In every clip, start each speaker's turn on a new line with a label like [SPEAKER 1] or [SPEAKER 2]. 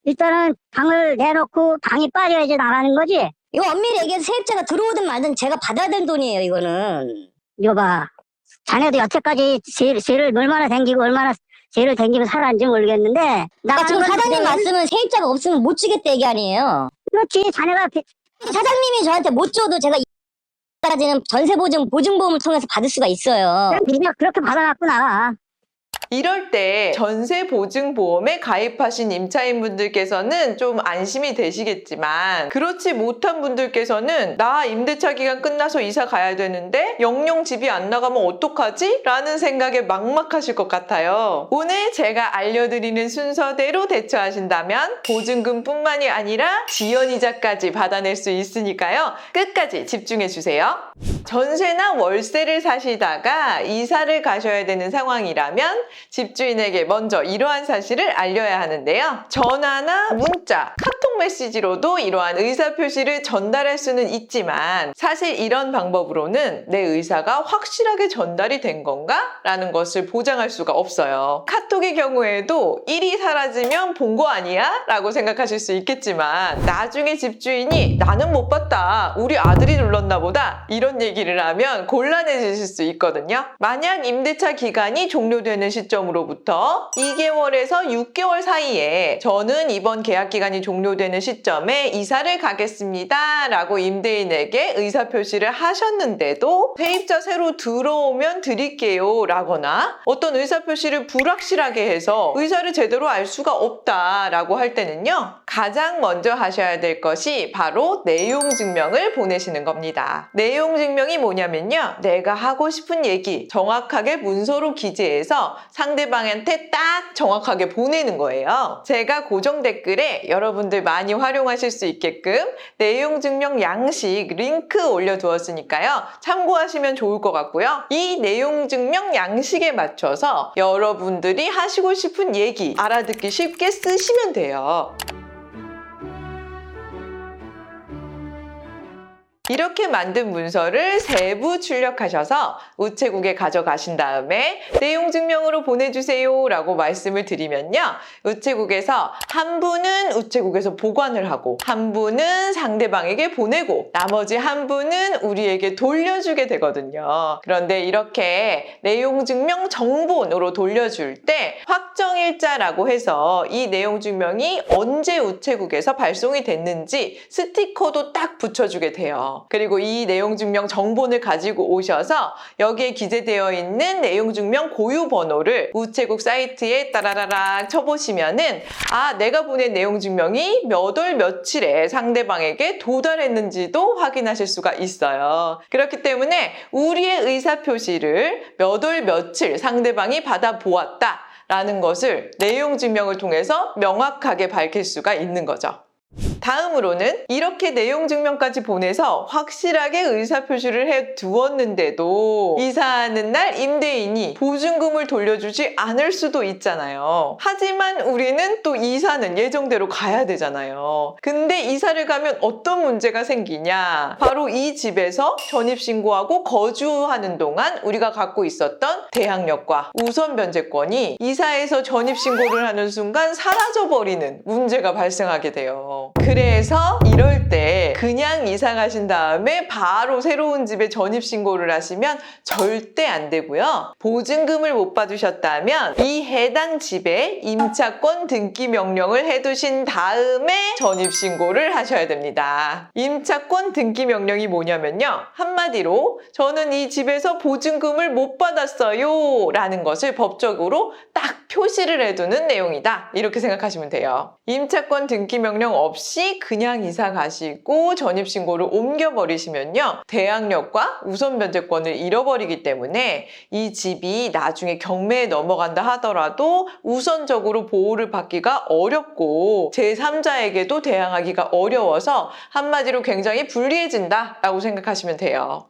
[SPEAKER 1] 일단은 방을 내놓고 방이 빠져야지 나가는 거지.
[SPEAKER 2] 이거 엄밀히 얘기해서 세입자가 들어오든 말든 제가 받아야 될 돈이에요, 이거는.
[SPEAKER 1] 이거 봐. 자네도 여태까지 세를 얼마나 댕기고 얼마나 세를 댕기고 살았는지 모르겠는데.
[SPEAKER 2] 그러니까 지금
[SPEAKER 1] 나가는
[SPEAKER 2] 사장님
[SPEAKER 1] 건
[SPEAKER 2] 말씀은 세입자가 없으면 못 주겠다 얘기 아니에요.
[SPEAKER 1] 그렇지. 자네가
[SPEAKER 2] 사장님이 저한테 못 줘도 제가 까지는 보증보험을 통해서 받을 수가 있어요.
[SPEAKER 1] 그냥 그렇게 받아갖고 나가.
[SPEAKER 3] 이럴 때 전세보증보험에 가입하신 임차인분들께서는 좀 안심이 되시겠지만 그렇지 못한 분들께서는 나 임대차 기간 끝나서 이사 가야 되는데 영영 집이 안 나가면 어떡하지? 라는 생각에 막막하실 것 같아요. 오늘 제가 알려드리는 순서대로 대처하신다면 보증금뿐만이 아니라 지연이자까지 받아낼 수 있으니까요. 끝까지 집중해주세요. 전세나 월세를 사시다가 이사를 가셔야 되는 상황이라면 집주인에게 먼저 이러한 사실을 알려야 하는데요. 전화나 문자, 카톡 메시지로도 이러한 의사표시를 전달할 수는 있지만 사실 이런 방법으로는 내 의사가 확실하게 전달이 된 건가? 라는 것을 보장할 수가 없어요. 카톡의 경우에도 일이 사라지면 본 거 아니야? 라고 생각하실 수 있겠지만 나중에 집주인이 나는 못 봤다. 우리 아들이 눌렀나 보다. 이런 얘기를 하면 곤란해지실 수 있거든요. 만약 임대차 기간이 종료되는 시점으로부터 2개월에서 6개월 사이에 저는 이번 계약 기간이 종료되는 시점에 이사를 가겠습니다 라고 임대인에게 의사표시를 하셨는데도 세입자 새로 들어오면 드릴게요 라거나 어떤 의사표시를 불확실하게 해서 의사를 제대로 알 수가 없다 라고 할 때는요, 가장 먼저 하셔야 될 것이 바로 내용 증명을 보내시는 겁니다. 내용 증명이 뭐냐면요, 내가 하고 싶은 얘기 정확하게 문서로 기재해서 상대방한테 딱 정확하게 보내는 거예요. 제가 고정 댓글에 여러분들 많이 활용하실 수 있게끔 내용 증명 양식 링크 올려두었으니까요. 참고하시면 좋을 것 같고요. 이 내용 증명 양식에 맞춰서 여러분들이 하시고 싶은 얘기 알아듣기 쉽게 쓰시면 돼요. 이렇게 만든 문서를 세부 출력하셔서 우체국에 가져가신 다음에 내용 증명으로 보내주세요 라고 말씀을 드리면요, 우체국에서 한 분은 우체국에서 보관을 하고 한 분은 상대방에게 보내고 나머지 한 분은 우리에게 돌려주게 되거든요. 그런데 이렇게 내용 증명 정본으로 돌려줄 때 확정일자라고 해서 이 내용 증명이 언제 우체국에서 발송이 됐는지 스티커도 딱 붙여주게 돼요. 그리고 이 내용증명 정본을 가지고 오셔서 여기에 기재되어 있는 내용증명 고유 번호를 우체국 사이트에 따라라락 쳐보시면은 내가 보낸 내용증명이 몇 월 며칠에 상대방에게 도달했는지도 확인하실 수가 있어요. 그렇기 때문에 우리의 의사표시를 몇 월 며칠 상대방이 받아보았다 라는 것을 내용증명을 통해서 명확하게 밝힐 수가 있는 거죠. 다음으로는 이렇게 내용 증명까지 보내서 확실하게 의사표시를 해 두었는데도 이사하는 날 임대인이 보증금을 돌려주지 않을 수도 있잖아요. 하지만 우리는 또 이사는 예정대로 가야 되잖아요. 근데 이사를 가면 어떤 문제가 생기냐? 바로 이 집에서 전입신고하고 거주하는 동안 우리가 갖고 있었던 대항력과 우선 변제권이 이사해서 전입신고를 하는 순간 사라져버리는 문제가 발생하게 돼요. 그래서 이럴 때 그냥 이사 가신 다음에 바로 새로운 집에 전입신고를 하시면 절대 안 되고요. 보증금을 못 받으셨다면 이 해당 집에 임차권 등기 명령을 해두신 다음에 전입신고를 하셔야 됩니다. 임차권 등기 명령이 뭐냐면요, 한마디로 저는 이 집에서 보증금을 못 받았어요 라는 것을 법적으로 딱 표시를 해두는 내용이다, 이렇게 생각하시면 돼요. 임차권 등기 명령 없이 그냥 이사 가시고 전입신고를 옮겨버리시면요, 대항력과 우선 변제권을 잃어버리기 때문에 이 집이 나중에 경매에 넘어간다 하더라도 우선적으로 보호를 받기가 어렵고 제3자에게도 대항하기가 어려워서 한마디로 굉장히 불리해진다 라고 생각하시면 돼요.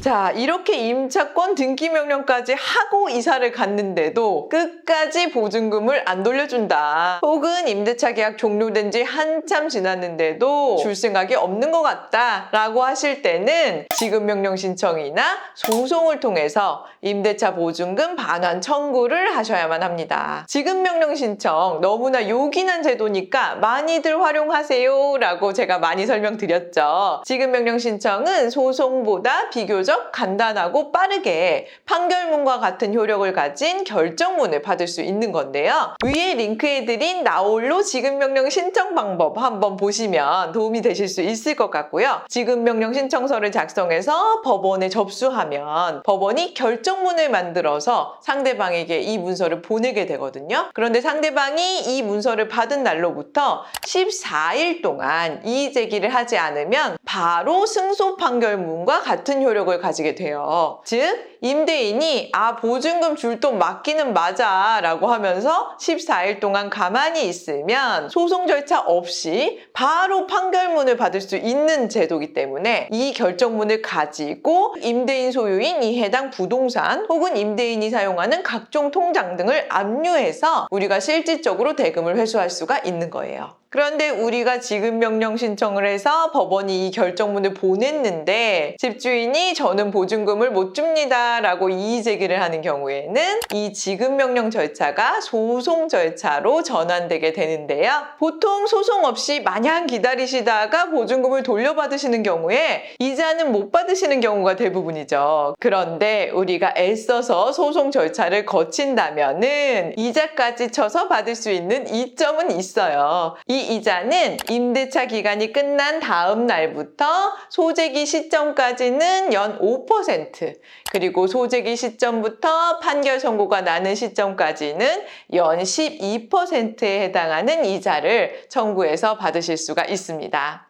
[SPEAKER 3] 자, 이렇게 임차권 등기 명령까지 하고 이사를 갔는데도 끝까지 보증금을 안 돌려준다. 혹은 임대차 계약 종료된 지 한참 지났는데도 줄 생각이 없는 것 같다 라고 하실 때는 지급명령 신청이나 소송을 통해서 임대차 보증금 반환 청구를 하셔야만 합니다. 지급명령 신청 너무나 요긴한 제도니까 많이들 활용하세요 라고 제가 많이 설명드렸죠. 지급명령 신청은 소송보다 비교적 간단하고 빠르게 판결문과 같은 효력을 가진 결정문을 받을 수 있는 건데요. 위에 링크해드린 나홀로 지급명령 신청 방법 한번 보시면 도움이 되실 수 있을 것 같고요. 지급명령 신청서를 작성해서 법원에 접수하면 법원이 결정문을 만들어서 상대방에게 이 문서를 보내게 되거든요. 그런데 상대방이 이 문서를 받은 날로부터 14일 동안 이의 제기를 하지 않으면 바로 승소 판결문과 같은 효력을 가지게 돼요. 즉 임대인이 보증금 줄 돈 맞기는 맞아 라고 하면서 14일 동안 가만히 있으면 소송 절차 없이 바로 판결문을 받을 수 있는 제도이기 때문에 이 결정문을 가지고 임대인 소유인 이 해당 부동산 혹은 임대인이 사용하는 각종 통장 등을 압류해서 우리가 실질적으로 대금을 회수할 수가 있는 거예요. 그런데 우리가 지급명령 신청을 해서 법원이 이 결정문을 보냈는데 집주인이 저는 보증금을 못 줍니다 라고 이의 제기를 하는 경우에는 이 지급명령 절차가 소송 절차로 전환되게 되는데요. 보통 소송 없이 마냥 기다리시다가 보증금을 돌려받으시는 경우에 이자는 못 받으시는 경우가 대부분이죠. 그런데 우리가 애써서 소송 절차를 거친다면은 이자까지 쳐서 받을 수 있는 이점은 있어요. 이 이자는 임대차 기간이 끝난 다음 날부터 소재기 시점까지는 연 5%, 그리고 소재기 시점부터 판결 선고가 나는 시점까지는 연 12%에 해당하는 이자를 청구해서 받으실 수가 있습니다.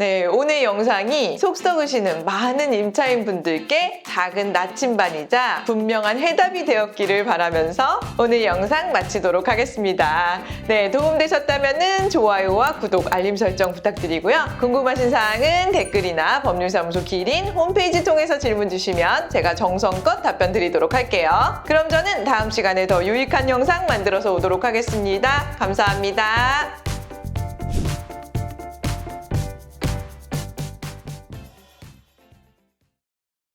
[SPEAKER 3] 네, 오늘 영상이 속 썩으시는 많은 임차인 분들께 작은 나침반이자 분명한 해답이 되었기를 바라면서 오늘 영상 마치도록 하겠습니다. 네, 도움되셨다면 좋아요와 구독, 알림 설정 부탁드리고요. 궁금하신 사항은 댓글이나 법률사무소 기린 홈페이지 통해서 질문 주시면 제가 정성껏 답변 드리도록 할게요. 그럼 저는 다음 시간에 더 유익한 영상 만들어서 오도록 하겠습니다. 감사합니다.